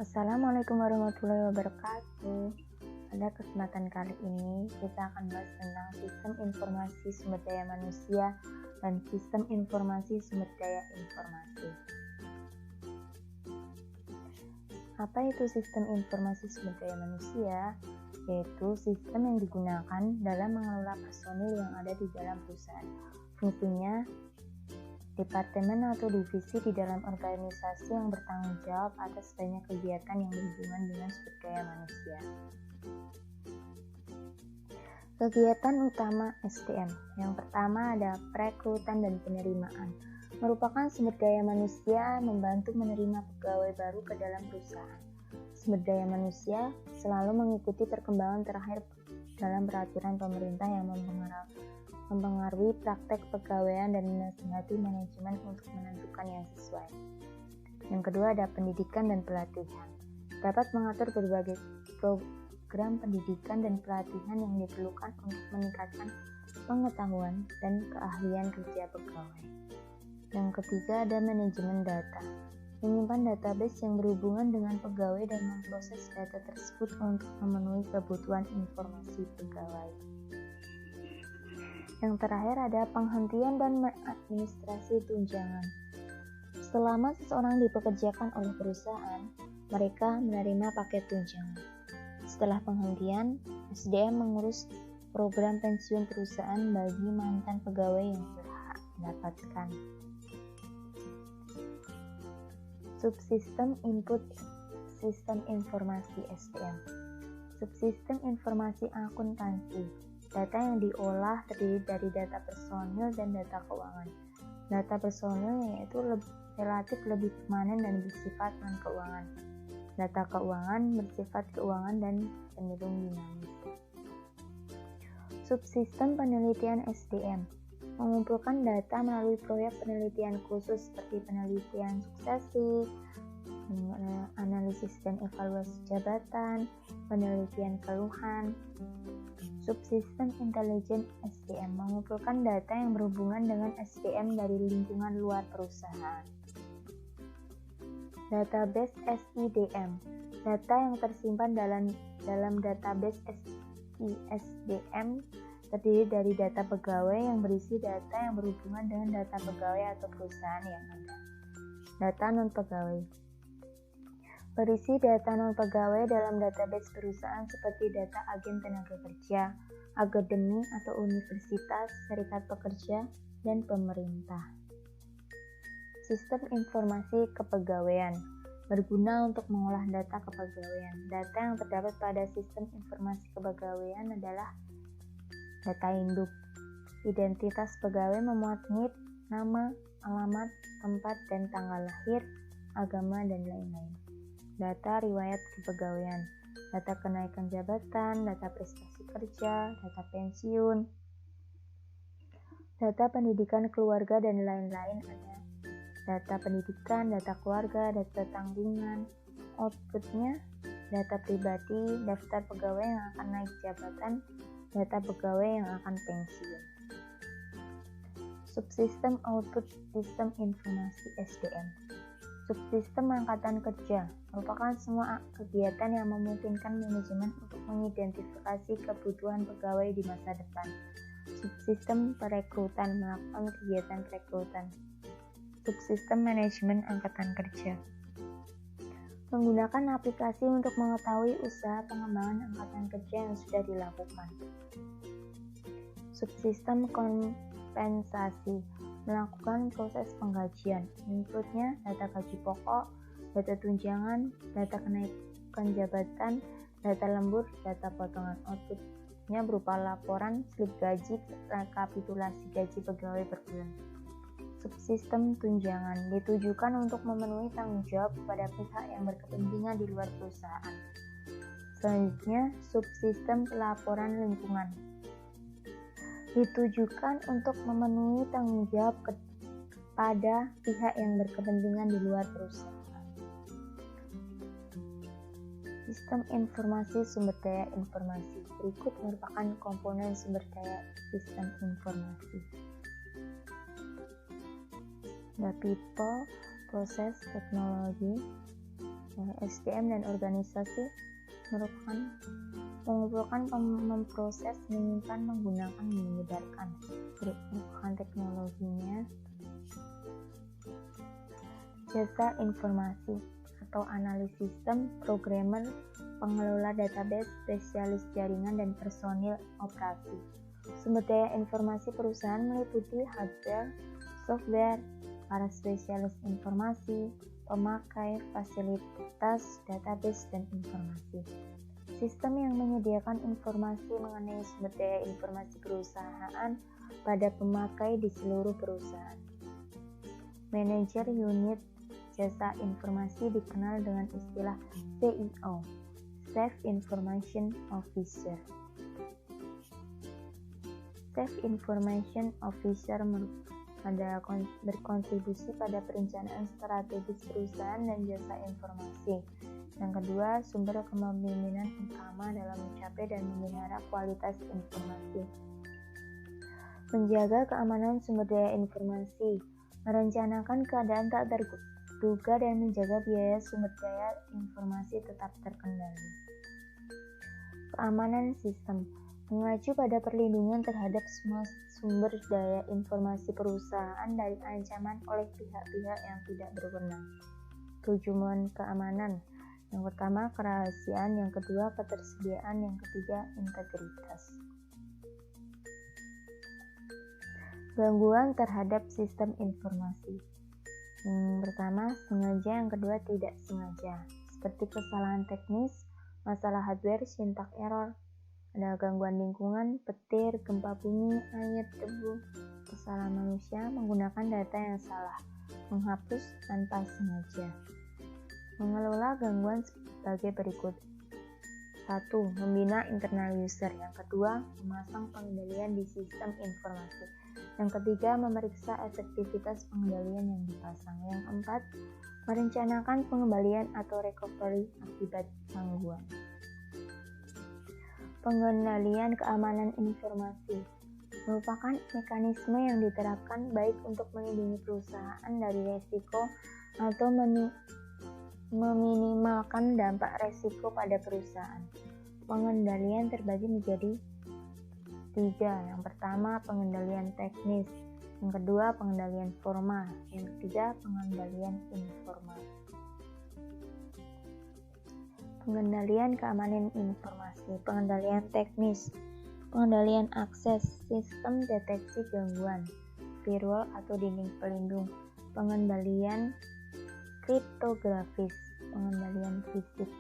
Assalamualaikum warahmatullahi wabarakatuh. Pada kesempatan kali ini kita akan bahas tentang sistem informasi sumber daya manusia dan sistem informasi sumber daya informasi. Apa itu sistem informasi sumber daya manusia? Yaitu sistem yang digunakan dalam mengelola personil yang ada di dalam perusahaan. Fungsinya departemen atau divisi di dalam organisasi yang bertanggung jawab atas banyak kegiatan yang berhubungan dengan sumber daya manusia. Kegiatan utama SDM. Yang pertama ada perekrutan dan penerimaan. Merupakan sumber daya manusia membantu menerima pegawai baru ke dalam perusahaan. Sumber daya manusia selalu mengikuti perkembangan terakhir dalam peraturan pemerintah yang mempengaruhi praktek pegawaian dan menasihati manajemen untuk menentukan yang sesuai. Yang kedua ada pendidikan dan pelatihan. Dapat mengatur berbagai program pendidikan dan pelatihan yang diperlukan untuk meningkatkan pengetahuan dan keahlian kerja pegawai. Yang ketiga ada manajemen data. Menyimpan database yang berhubungan dengan pegawai dan memproses data tersebut untuk memenuhi kebutuhan informasi pegawai. Yang terakhir ada penghentian dan administrasi tunjangan. Selama seseorang dipekerjakan oleh perusahaan, mereka menerima paket tunjangan. Setelah penghentian, SDM mengurus program pensiun perusahaan bagi mantan pegawai yang berhak mendapatkan. Subsistem input sistem informasi SDM. Subsistem informasi akuntansi. Data yang diolah terdiri dari data personil dan data keuangan. Data personil yaitu relatif lebih permanen dan bersifat non-keuangan. Data keuangan bersifat keuangan dan cenderung dinamis. Subsistem penelitian SDM mengumpulkan data melalui proyek penelitian khusus seperti penelitian suksesi, analisis dan evaluasi jabatan, penelitian keluhan. Subsistem intelijen SDM mengumpulkan data yang berhubungan dengan SDM dari lingkungan luar perusahaan. Database SIDM. Data yang tersimpan dalam database SDM terdiri dari data pegawai yang berisi data yang berhubungan dengan data pegawai atau perusahaan yang ada. Data non-pegawai. Berisi data non-pegawai dalam database perusahaan seperti data agen tenaga kerja, akademi atau universitas, serikat pekerja, dan pemerintah. Sistem informasi kepegawaian berguna untuk mengolah data kepegawaian. Data yang terdapat pada sistem informasi kepegawaian adalah data induk. Identitas pegawai memuat NIP, nama, alamat, tempat, dan tanggal lahir, agama, dan lain-lain. Data riwayat kepegawaian, data kenaikan jabatan, data prestasi kerja, data pensiun, data pendidikan keluarga, dan lain-lain ada. Data pendidikan, data keluarga, data tanggungan. Outputnya, data pribadi, daftar pegawai yang akan naik jabatan, data pegawai yang akan pensiun. Subsistem output sistem informasi SDM. Subsistem angkatan kerja merupakan semua kegiatan yang memungkinkan manajemen untuk mengidentifikasi kebutuhan pegawai di masa depan. Subsistem perekrutan melakukan kegiatan perekrutan. Subsistem manajemen angkatan kerja menggunakan aplikasi untuk mengetahui usaha pengembangan angkatan kerja yang sudah dilakukan. Subsistem kompensasi melakukan proses penggajian. Inputnya data gaji pokok, data tunjangan, data kenaikan jabatan, data lembur, data potongan. Outputnya berupa laporan slip gaji, rekapitulasi gaji pegawai per bulan. Subsistem tunjangan ditujukan untuk memenuhi tanggung jawab kepada pihak yang berkepentingan di luar perusahaan. Selanjutnya, subsistem pelaporan lingkungan ditujukan untuk memenuhi tanggung jawab kepada pihak yang berkepentingan di luar perusahaan. Sistem informasi sumber daya informasi berikut merupakan komponen sumber daya sistem informasi. The people, process, technology, SDM dan organisasi merupakan mengumpulkan, memproses, menyimpan, menggunakan, menyebarkan. Merupakan teknologinya. Jasa informasi atau analis sistem, programmer, pengelola database, spesialis jaringan, dan personil operasi. Sumber daya informasi perusahaan meliputi hardware, software, para spesialis informasi, pemakai, fasilitas, database, dan informasi. Sistem yang menyediakan informasi mengenai sumber daya informasi perusahaan pada pemakai di seluruh perusahaan. Manajer unit jasa informasi dikenal dengan istilah CIO, Chief Information Officer. Chief Information Officer berkontribusi pada perencanaan strategis perusahaan dan jasa informasi. Yang kedua, sumber kepemimpinan utama dalam mencapai dan memelihara kualitas informasi. Menjaga keamanan sumber daya informasi, merencanakan keadaan tak terduga dan menjaga biaya sumber daya informasi tetap terkendali. Keamanan sistem, mengacu pada perlindungan terhadap semua sumber daya informasi perusahaan dari ancaman oleh pihak-pihak yang tidak berwenang. Tujuan keamanan, yang pertama kerahasiaan, yang kedua ketersediaan, yang ketiga integritas. Gangguan terhadap sistem informasi. Yang pertama sengaja, yang kedua tidak sengaja, seperti kesalahan teknis, masalah hardware, syntax error. Ada gangguan lingkungan, petir, gempa bumi, air, debu, kesalahan manusia, menggunakan data yang salah, menghapus tanpa sengaja. Mengelola gangguan sebagai berikut. 1. Membina internal user. Yang kedua, memasang pengendalian di sistem informasi. Yang ketiga, memeriksa efektivitas pengendalian yang dipasang. Yang keempat, merencanakan pengembalian atau recovery akibat gangguan. Pengendalian keamanan informasi merupakan mekanisme yang diterapkan baik untuk melindungi perusahaan dari risiko atau meminimalkan dampak risiko pada perusahaan. Pengendalian terbagi menjadi 3. Yang pertama, pengendalian teknis. Yang kedua, pengendalian formal. Yang ketiga, pengendalian informal. Pengendalian keamanan informasi, pengendalian teknis, pengendalian akses, sistem deteksi gangguan, firewall atau dinding pelindung, pengendalian kriptografis, pengendalian fisik.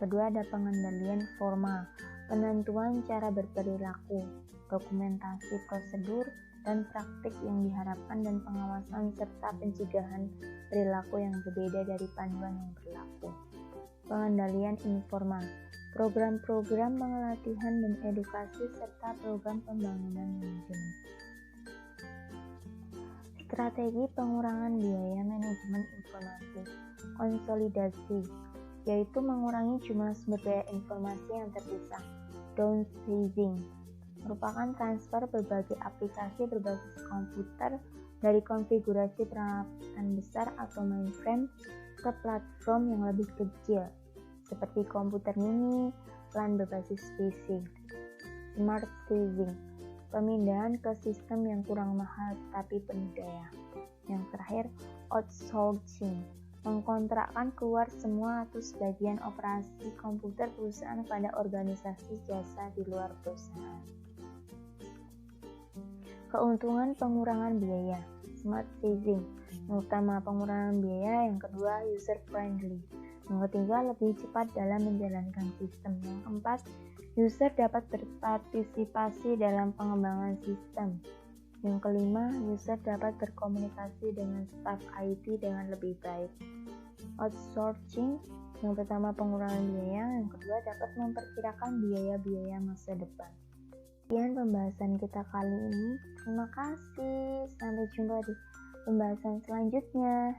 Kedua ada pengendalian formal, penentuan cara berperilaku, dokumentasi prosedur dan praktik yang diharapkan dan pengawasan serta pencegahan perilaku yang berbeda dari panduan yang berlaku. Pengendalian informal, program-program pelatihan dan edukasi serta program pembangunan manajemen. Strategi pengurangan biaya manajemen informasi, konsolidasi, yaitu mengurangi jumlah sumber daya informasi yang terpisah. Downsizing merupakan transfer berbagai aplikasi berbasis komputer dari konfigurasi peralatan besar atau mainframe ke platform yang lebih kecil, seperti komputer mini, LAN berbasis PC. Smart sizing, pemindahan ke sistem yang kurang mahal tapi penuh daya. Yang terakhir, outsourcing, mengkontrakkan keluar semua atau sebagian operasi komputer perusahaan pada organisasi jasa di luar perusahaan. Keuntungan pengurangan biaya. Smart sizing, yang utama pengurangan biaya, yang kedua user friendly, yang ketiga lebih cepat dalam menjalankan sistem, yang keempat user dapat berpartisipasi dalam pengembangan sistem, yang kelima user dapat berkomunikasi dengan staf IT dengan lebih baik. Outsourcing, yang pertama pengurangan biaya, yang kedua dapat memperkirakan biaya-biaya masa depan. Sekian pembahasan kita kali ini. Terima kasih. Sampai jumpa di pembahasan selanjutnya.